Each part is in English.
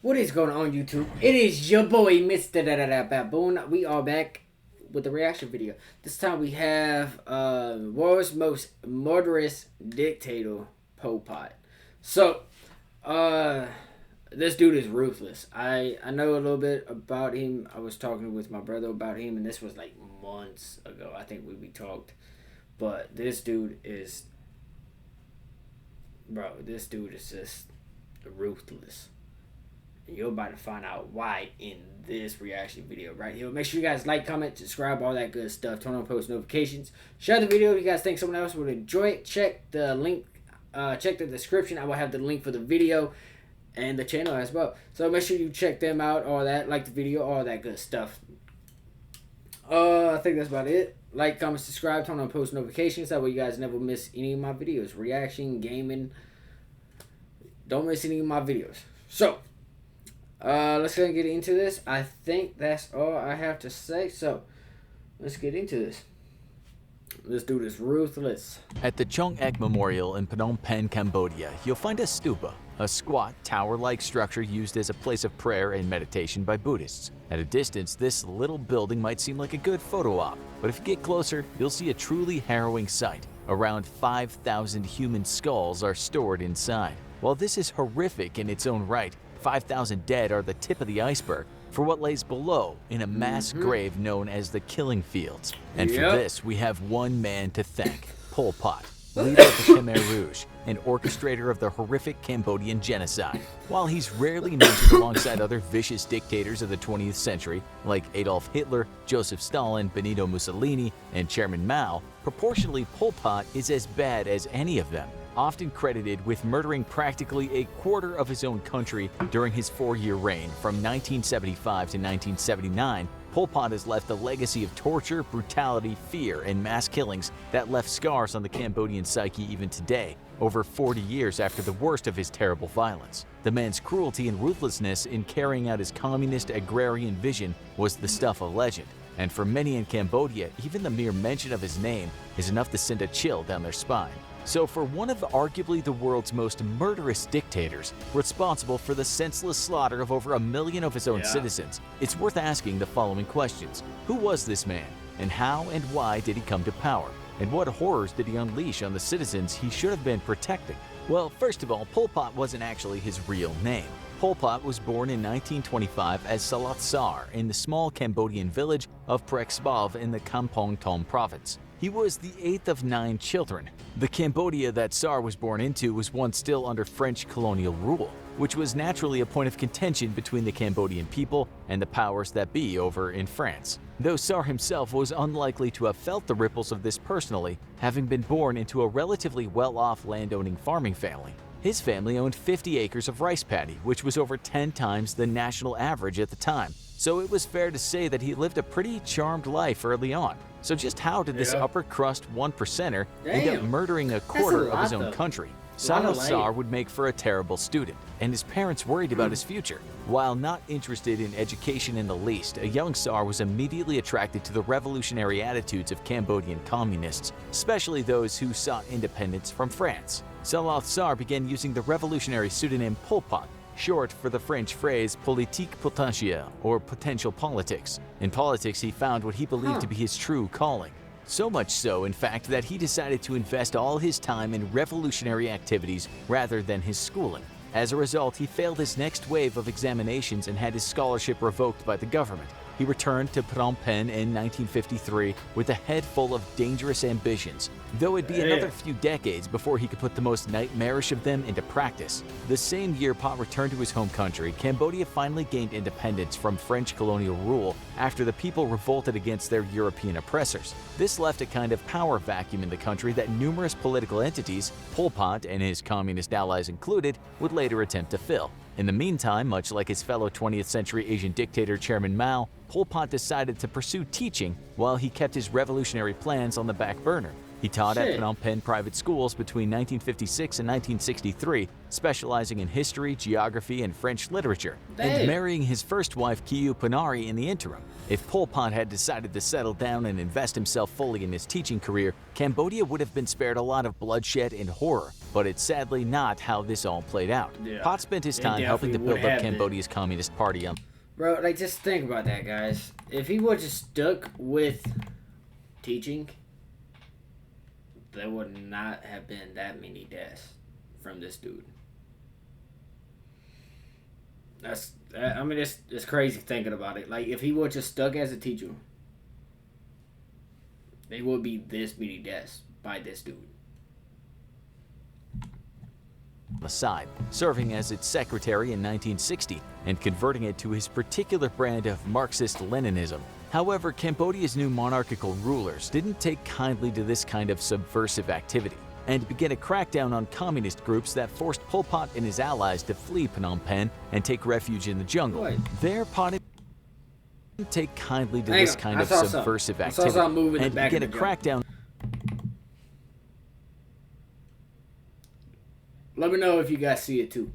What is going on, YouTube? It is your boy, MrBaboon. We are back with the reaction video. This time we have world's most murderous dictator, Pol Pot. So, this dude is ruthless. I know a little bit about him. I was talking with my brother about him, and this was like months ago. I think we talked. But this dude is, bro, this dude is just ruthless. You're about to find out why in this reaction video right here. Make sure you guys like, comment, subscribe, all that good stuff. Turn on post notifications. Share the video if you guys think someone else would enjoy it. Check the link, check the description. I will have the link for the video and the channel as well. So make sure you check them out, all that, like the video, all that good stuff. I think that's about it. Like, comment, subscribe, turn on post notifications. That way you guys never miss any of my videos. Reaction, gaming. Don't miss any of my videos. So, let's go and get into this. I think that's all I have to say. So, let's get into this. This dude is ruthless. At the Chong Ek Memorial in Phnom Penh, Cambodia, you'll find a stupa, a squat, tower-like structure used as a place of prayer and meditation by Buddhists. At a distance, this little building might seem like a good photo op, but if you get closer, you'll see a truly harrowing sight. Around 5,000 human skulls are stored inside. While this is horrific in its own right, 5,000 dead are the tip of the iceberg for what lays below in a mass grave known as the Killing Fields. And for this, we have one man to thank, Pol Pot, leader of the Khmer Rouge, and orchestrator of the horrific Cambodian genocide. While he's rarely mentioned alongside other vicious dictators of the 20th century, like Adolf Hitler, Joseph Stalin, Benito Mussolini, and Chairman Mao, proportionally Pol Pot is as bad as any of them. Often credited with murdering practically a quarter of his own country during his 4-year reign from 1975 to 1979, Pol Pot has left a legacy of torture, brutality, fear, and mass killings that left scars on the Cambodian psyche even today, over 40 years after the worst of his terrible violence. The man's cruelty and ruthlessness in carrying out his communist agrarian vision was the stuff of legend. And for many in Cambodia, even the mere mention of his name is enough to send a chill down their spine. So for one of arguably the world's most murderous dictators, responsible for the senseless slaughter of over 1 million of his own citizens, it's worth asking the following questions. Who was this man? And how and why did he come to power? And what horrors did he unleash on the citizens he should have been protecting? Well, first of all, Pol Pot wasn't actually his real name. Pol Pot was born in 1925 as Salat Sar in the small Cambodian village of Prexbov in the Kampong Tom province. He was the 8th of 9 children. The Cambodia that Sar was born into was once still under French colonial rule, which was naturally a point of contention between the Cambodian people and the powers that be over in France. Though Sar himself was unlikely to have felt the ripples of this personally, having been born into a relatively well-off landowning farming family. His family owned 50 acres of rice paddy, which was over 10 times the national average at the time. So it was fair to say that he lived a pretty charmed life early on. So just how did this upper crust 1%er end up murdering a quarter of his own country? Salat Sar would make for a terrible student, and his parents worried about his future. While not interested in education in the least, a young Sar was immediately attracted to the revolutionary attitudes of Cambodian communists, especially those who sought independence from France. Salat Sar began using the revolutionary pseudonym Pol Pot, short for the French phrase politique potentielle, or potential politics. In politics, he found what he believed to be his true calling. So much so, in fact, that he decided to invest all his time in revolutionary activities rather than his schooling. As a result, he failed his next wave of examinations and had his scholarship revoked by the government. He returned to Phnom Penh in 1953 with a head full of dangerous ambitions, though it'd be another few decades before he could put the most nightmarish of them into practice. The same year Pot returned to his home country, Cambodia finally gained independence from French colonial rule after the people revolted against their European oppressors. This left a kind of power vacuum in the country that numerous political entities, Pol Pot and his communist allies included, would later attempt to fill. In the meantime, much like his fellow 20th century Asian dictator Chairman Mao, Pol Pot decided to pursue teaching while he kept his revolutionary plans on the back burner. He taught at Shit. Phnom Penh private schools between 1956 and 1963, specializing in history, geography, and French literature, and Damn. marrying his first wife, Kiyu Panari, in the interim. If Pol Pot had decided to settle down and invest himself fully in his teaching career, Cambodia would have been spared a lot of bloodshed and horror, but it's sadly not how this all played out. Yeah. Pot spent his It time helping to definitely build would up have been. Cambodia's Communist Party on Bro, like, just think about that, guys. If he would just stuck with teaching, there would not have been that many deaths from this dude. It's crazy thinking about it. Like, if he would just stuck as a teacher, there would be this many deaths by this dude. the side, serving as its secretary in 1960 and converting it to his particular brand of Marxist-Leninism. However, Cambodia's new monarchical rulers didn't take kindly to this kind of subversive activity and began a crackdown on communist groups that forced Pol Pot and his allies to flee Phnom Penh and take refuge in the jungle. Wait. Their Pot didn't take kindly to Hang this on, kind I of saw subversive something. I saw activity something move in the and back of began a the jungle. crackdown Let me know if you guys see it too.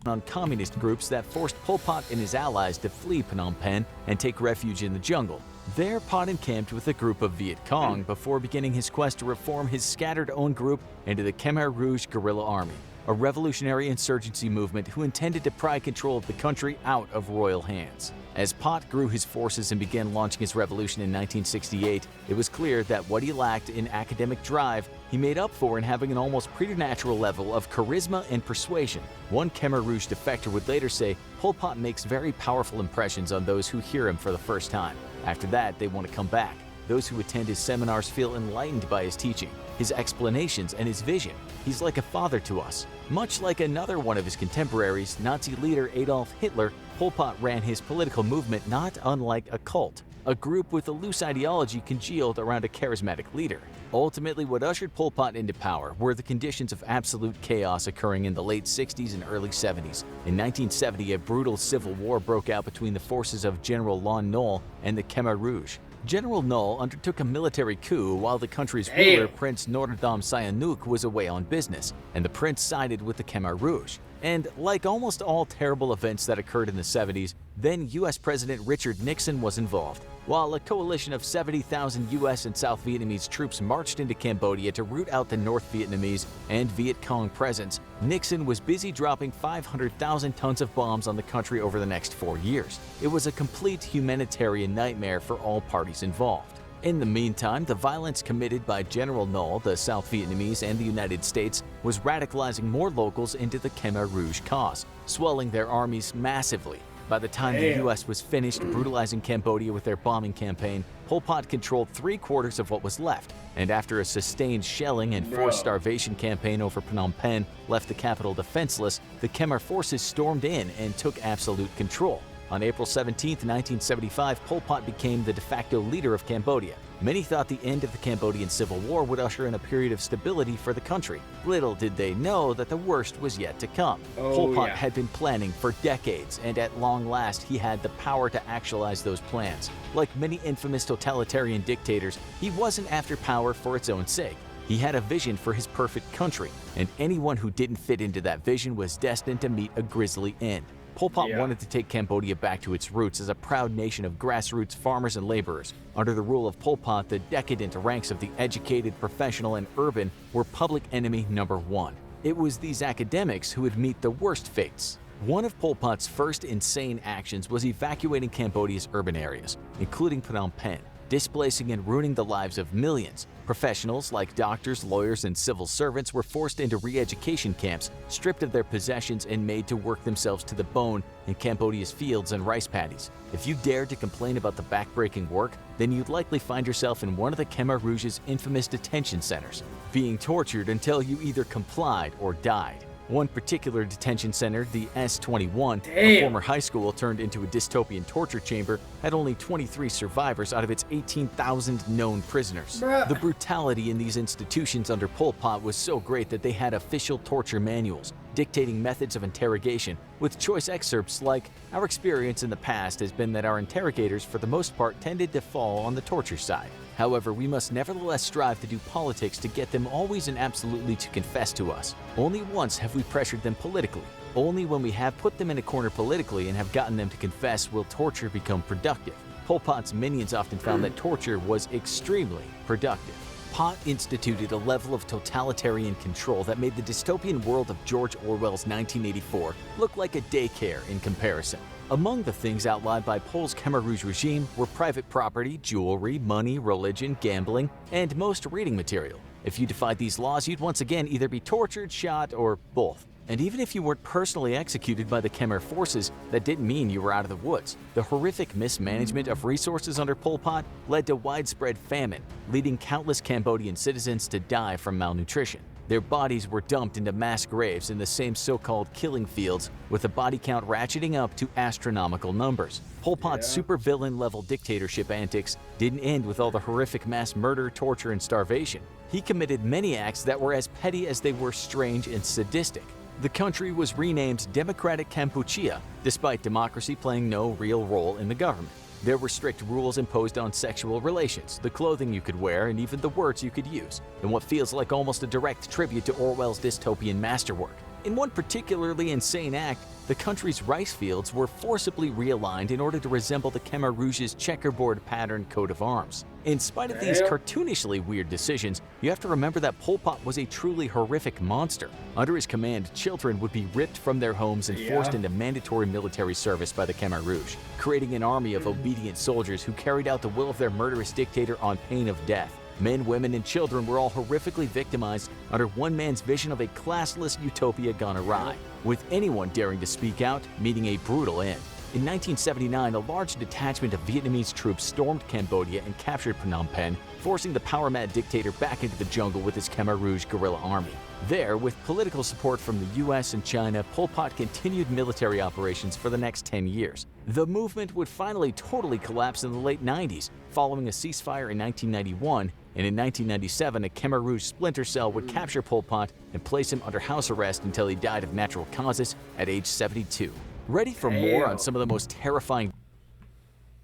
on communist groups that forced Pol Pot and his allies to flee Phnom Penh and take refuge in the jungle. There, Pot encamped with a group of Viet Cong before beginning his quest to reform his scattered own group into the Khmer Rouge Guerrilla Army, a revolutionary insurgency movement who intended to pry control of the country out of royal hands. As Pot grew his forces and began launching his revolution in 1968, it was clear that what he lacked in academic drive, he made up for in having an almost preternatural level of charisma and persuasion. One Khmer Rouge defector would later say, Pol Pot makes very powerful impressions on those who hear him for the first time. After that, they want to come back. Those who attend his seminars feel enlightened by his teaching, his explanations, and his vision. He's like a father to us. Much like another one of his contemporaries, Nazi leader Adolf Hitler, Pol Pot ran his political movement not unlike a cult, a group with a loose ideology congealed around a charismatic leader. Ultimately, what ushered Pol Pot into power were the conditions of absolute chaos occurring in the late 60s and early 70s. In 1970, a brutal civil war broke out between the forces of General Lon Nol and the Khmer Rouge. General Nol undertook a military coup while the country's ruler, Prince Norodom Sihanouk, was away on business, and the prince sided with the Khmer Rouge. And like almost all terrible events that occurred in the 70s, then U.S. President Richard Nixon was involved. While a coalition of 70,000 U.S. and South Vietnamese troops marched into Cambodia to root out the North Vietnamese and Viet Cong presence, Nixon was busy dropping 500,000 tons of bombs on the country over the next 4 years. It was a complete humanitarian nightmare for all parties involved. In the meantime, the violence committed by General Nol, the South Vietnamese, and the United States was radicalizing more locals into the Khmer Rouge cause, swelling their armies massively. By the time the U.S. was finished brutalizing Cambodia with their bombing campaign, Pol Pot controlled 3/4 of what was left, and after a sustained shelling and forced starvation campaign over Phnom Penh left the capital defenseless, the Khmer forces stormed in and took absolute control. On April 17, 1975, Pol Pot became the de facto leader of Cambodia. Many thought the end of the Cambodian Civil War would usher in a period of stability for the country. Little did they know that the worst was yet to come. Pol Pot had been planning for decades, and at long last he had the power to actualize those plans. Like many infamous totalitarian dictators, he wasn't after power for its own sake. He had a vision for his perfect country, and anyone who didn't fit into that vision was destined to meet a grisly end. Pol Pot wanted to take Cambodia back to its roots as a proud nation of grassroots farmers and laborers. Under the rule of Pol Pot, the decadent ranks of the educated, professional, and urban were public enemy number one. It was these academics who would meet the worst fates. One of Pol Pot's first insane actions was evacuating Cambodia's urban areas, including Phnom Penh, displacing and ruining the lives of millions. Professionals like doctors, lawyers, and civil servants were forced into re-education camps, stripped of their possessions, and made to work themselves to the bone in Cambodia's fields and rice paddies. If you dared to complain about the backbreaking work, then you'd likely find yourself in one of the Khmer Rouge's infamous detention centers, being tortured until you either complied or died. One particular detention center, the S-21, a former high school turned into a dystopian torture chamber, had only 23 survivors out of its 18,000 known prisoners. The brutality in these institutions under Pol Pot was so great that they had official torture manuals, dictating methods of interrogation, with choice excerpts like, "Our experience in the past has been that our interrogators for the most part tended to fall on the torture side. However, we must nevertheless strive to do politics to get them always and absolutely to confess to us. Only once have we pressured them politically. Only when we have put them in a corner politically and have gotten them to confess will torture become productive." Pol Pot's minions often found that torture was extremely productive. Pot instituted a level of totalitarian control that made the dystopian world of George Orwell's 1984 look like a daycare in comparison. Among the things outlawed by Pol's Khmer Rouge regime were private property, jewelry, money, religion, gambling, and most reading material. If you defied these laws, you'd once again either be tortured, shot, or both. And even if you weren't personally executed by the Khmer forces, that didn't mean you were out of the woods. The horrific mismanagement of resources under Pol Pot led to widespread famine, leading countless Cambodian citizens to die from malnutrition. Their bodies were dumped into mass graves in the same so-called killing fields, with the body count ratcheting up to astronomical numbers. Pol Pot's supervillain-level dictatorship antics didn't end with all the horrific mass murder, torture, and starvation. He committed many acts that were as petty as they were strange and sadistic. The country was renamed Democratic Kampuchea, despite democracy playing no real role in the government. There were strict rules imposed on sexual relations, the clothing you could wear, and even the words you could use, in what feels like almost a direct tribute to Orwell's dystopian masterwork. In one particularly insane act, the country's rice fields were forcibly realigned in order to resemble the Khmer Rouge's checkerboard pattern coat of arms. In spite of these cartoonishly weird decisions, you have to remember that Pol Pot was a truly horrific monster. Under his command, children would be ripped from their homes and forced into mandatory military service by the Khmer Rouge, creating an army of obedient soldiers who carried out the will of their murderous dictator on pain of death. Men, women, and children were all horrifically victimized under one man's vision of a classless utopia gone awry, with anyone daring to speak out meeting a brutal end. In 1979, a large detachment of Vietnamese troops stormed Cambodia and captured Phnom Penh, forcing the power-mad dictator back into the jungle with his Khmer Rouge guerrilla army. There, with political support from the US and China, Pol Pot continued military operations for the next 10 years. The movement would finally totally collapse in the late 90s, following a ceasefire in 1991, and in 1997 a Khmer Rouge splinter cell would capture Pol Pot and place him under house arrest until he died of natural causes at age 72. Ready for more on some of the most terrifying...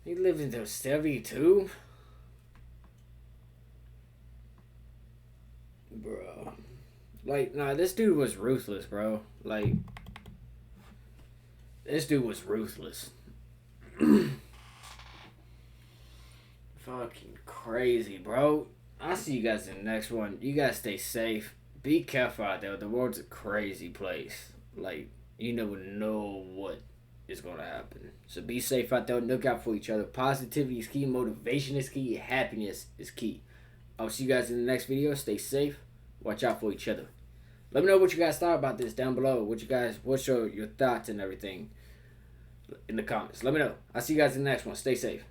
He lived until 72? Bro. Like, nah, this dude was ruthless, bro. Like, this dude was ruthless. Fucking crazy, bro. I'll see you guys in the next one. You guys stay safe. Be careful out there. The world's a crazy place. Like, you never know what is going to happen. So be safe out there. Look out for each other. Positivity is key. Motivation is key. Happiness is key. I'll see you guys in the next video. Stay safe. Watch out for each other. Let me know what you guys thought about this down below. What's your thoughts and everything in the comments. Let me know. I'll see you guys in the next one. Stay safe.